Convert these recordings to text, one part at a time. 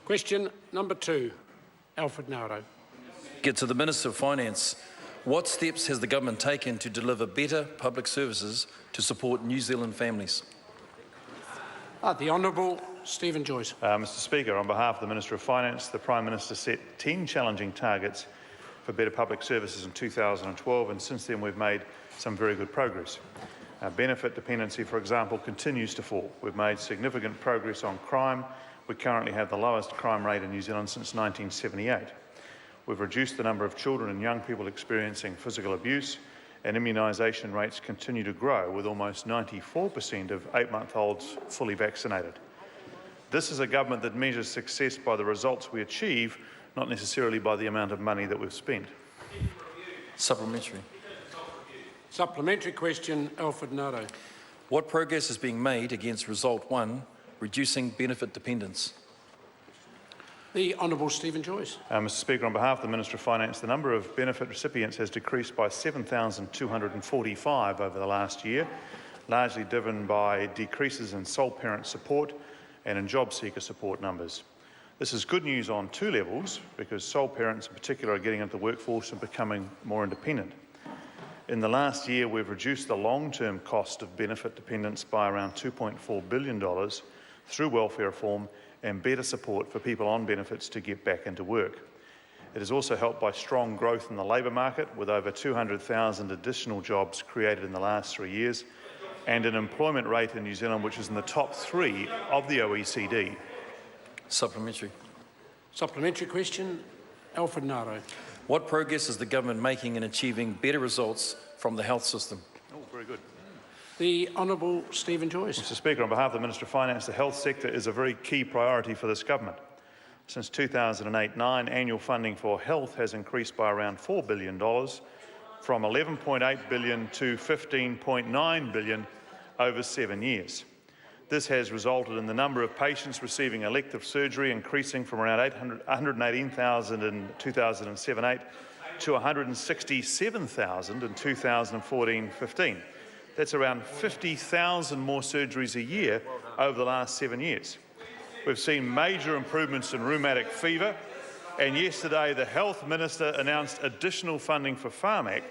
Question number 2, Alfred Ngaro. Get to the Minister of Finance. What steps has the government taken to deliver better public services to support New Zealand families? The Honourable Stephen Joyce. Mr Speaker, on behalf of the Minister of Finance, the Prime Minister set 10 challenging targets for better public services in 2012, and since then we've made some very good progress. Benefit dependency, for example, continues to fall. We've made significant progress on crime. We currently have the lowest crime rate in New Zealand since 1978. We've reduced the number of children and young people experiencing physical abuse, and immunisation rates continue to grow, with almost 94% of 8-month-olds fully vaccinated. This is a government that measures success by the results we achieve, not necessarily by the amount of money that we've spent. Supplementary. Supplementary question, Alfred Ngaro. What progress is being made against Result 1, reducing benefit dependence? The Honourable Stephen Joyce. Mr Speaker, on behalf of the Minister of Finance, the number of benefit recipients has decreased by 7,245 over the last year, largely driven by decreases in sole parent support and in job seeker support numbers. This is good news on 2 levels, because sole parents in particular are getting into the workforce and becoming more independent. In the last year, we've reduced the long-term cost of benefit dependence by around $2.4 billion through welfare reform and better support for people on benefits to get back into work. It is also helped by strong growth in the labour market, with over 200,000 additional jobs created in the last 3 years, and an employment rate in New Zealand which is in the top 3 of the OECD. Supplementary. Supplementary question, Alfred Ngaro. What progress is the government making in achieving better results from the health system? Oh, very good. The Honourable Stephen Joyce. Mr Speaker, on behalf of the Minister of Finance, the health sector is a very key priority for this government. Since 2008-9, annual funding for health has increased by around $4 billion, from $11.8 billion to $15.9 billion over 7 years. This has resulted in the number of patients receiving elective surgery increasing from around 118,000 in 2007-8 to 167,000 in 2014-15. That's around 50,000 more surgeries a year over the last 7 years. We've seen major improvements in rheumatic fever, and yesterday the Health Minister announced additional funding for Pharmac,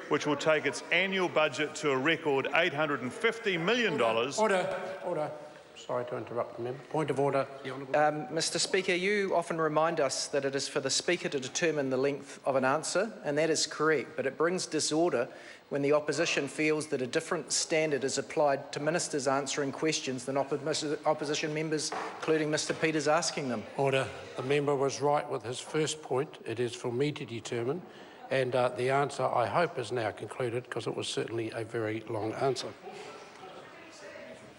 which will take its annual budget to a record $850 million. Order. Sorry to interrupt the member. Point of order. Mr Speaker, you often remind us that it is for the Speaker to determine the length of an answer, and that is correct, but it brings disorder when the opposition feels that a different standard is applied to ministers answering questions than opposition members, including Mr Peters, asking them. Order. The member was right with his first point. It is for me to determine, and the answer, I hope, is now concluded, because it was certainly a very long answer.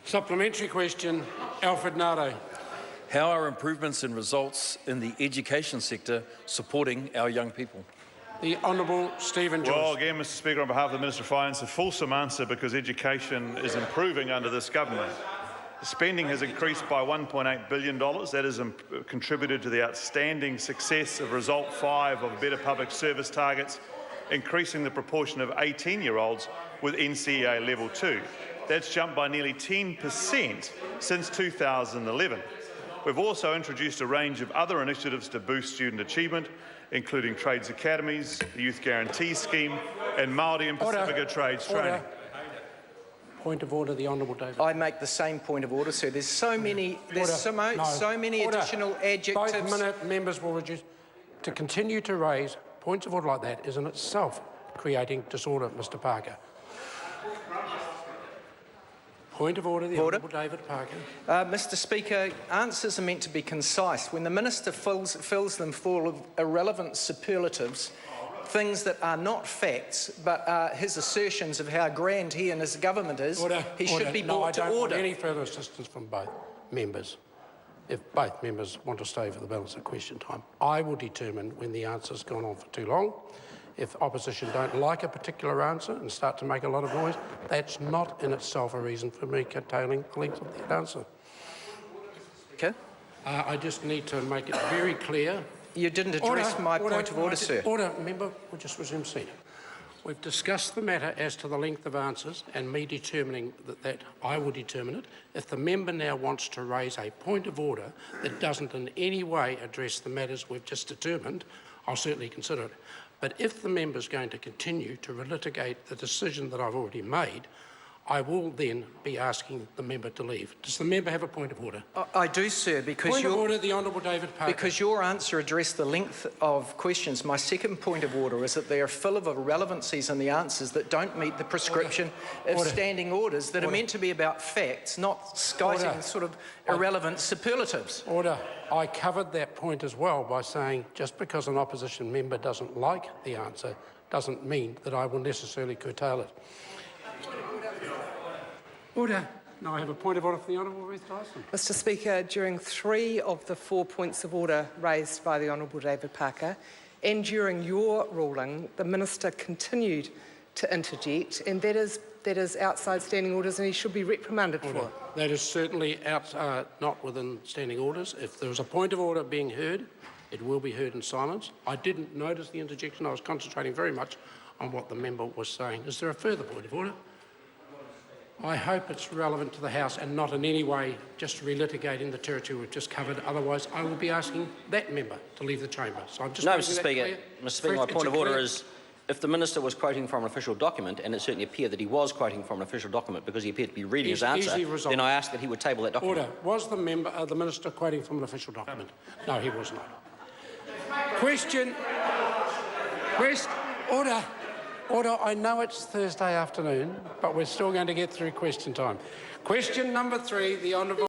Supplementary question, Alfred Ngaro. How are improvements in results in the education sector supporting our young people? The Honourable Stephen Joyce. Well, again, Mr Speaker, on behalf of the Minister of Finance, a fulsome answer, because education is improving under this government. The spending has increased by $1.8 billion. That has contributed to the outstanding success of Result 5 of Better Public Service targets, increasing the proportion of 18-year-olds with NCEA Level 2. That's jumped by nearly 10% since 2011. We've also introduced a range of other initiatives to boost student achievement, including trades academies, the Youth Guarantee Scheme, and Māori and Pacifica trades training. Point of order, the Honourable David. I make the same point of order, sir. There's so many additional adjectives. Both members will reduce. To continue to raise points of order like that is in itself creating disorder, Mr Parker. Point of order, the Honourable David Parker. Mr Speaker, answers are meant to be concise. When the Minister fills them full of irrelevant superlatives, things that are not facts but are his assertions of how grand he and his government is, he should be brought to order. I don't want any further assistance from both members. If both members want to stay for the balance of question time, I will determine when the answer's gone on for too long. If opposition don't like a particular answer and start to make a lot of noise, that's not in itself a reason for me curtailing the length of that answer. Okay. I just need to make it very clear. You didn't address my point of order, sir. Order, member. We'll just resume seat. We've discussed the matter as to the length of answers and me determining that I will determine it. If the member now wants to raise a point of order that doesn't in any way address the matters we've just determined, I'll certainly consider it. But if the member's going to continue to relitigate the decision that I've already made, I will then be asking the member to leave. Does the member have a point of order? I do, sir, because Point of order, the Honourable David Parker. Because your answer addressed the length of questions. My second point of order is that they are full of irrelevancies in the answers that don't meet the prescription of standing orders that are meant to be about facts, not skiting sort of irrelevant superlatives. Order. I covered that point as well by saying just because an opposition member doesn't like the answer doesn't mean that I will necessarily curtail it. Order. Now I have a point of order for the Honourable Ruth Dyson. Mr Speaker, during 3 of the 4 points of order raised by the Honourable David Parker and during your ruling, the Minister continued to interject, and that is outside standing orders, and he should be reprimanded for it. That is certainly not within standing orders. If there is a point of order being heard, it will be heard in silence. I didn't notice the interjection. I was concentrating very much on what the member was saying. Is there a further point of order? I hope it's relevant to the House and not in any way just relitigating the territory we've just covered. Otherwise, I will be asking that member to leave the chamber. So I'm just no, Mr Speaker. Mr Speaker, my point of order is if the Minister was quoting from an official document, and it certainly appeared that he was quoting from an official document because he appeared to be reading his answer, then I ask that he would table that document. Order. Was the Minister quoting from an official document? No, he was not. Question. Order. Order, I know it's Thursday afternoon, but we're still going to get through question time. Question number 3, the Honourable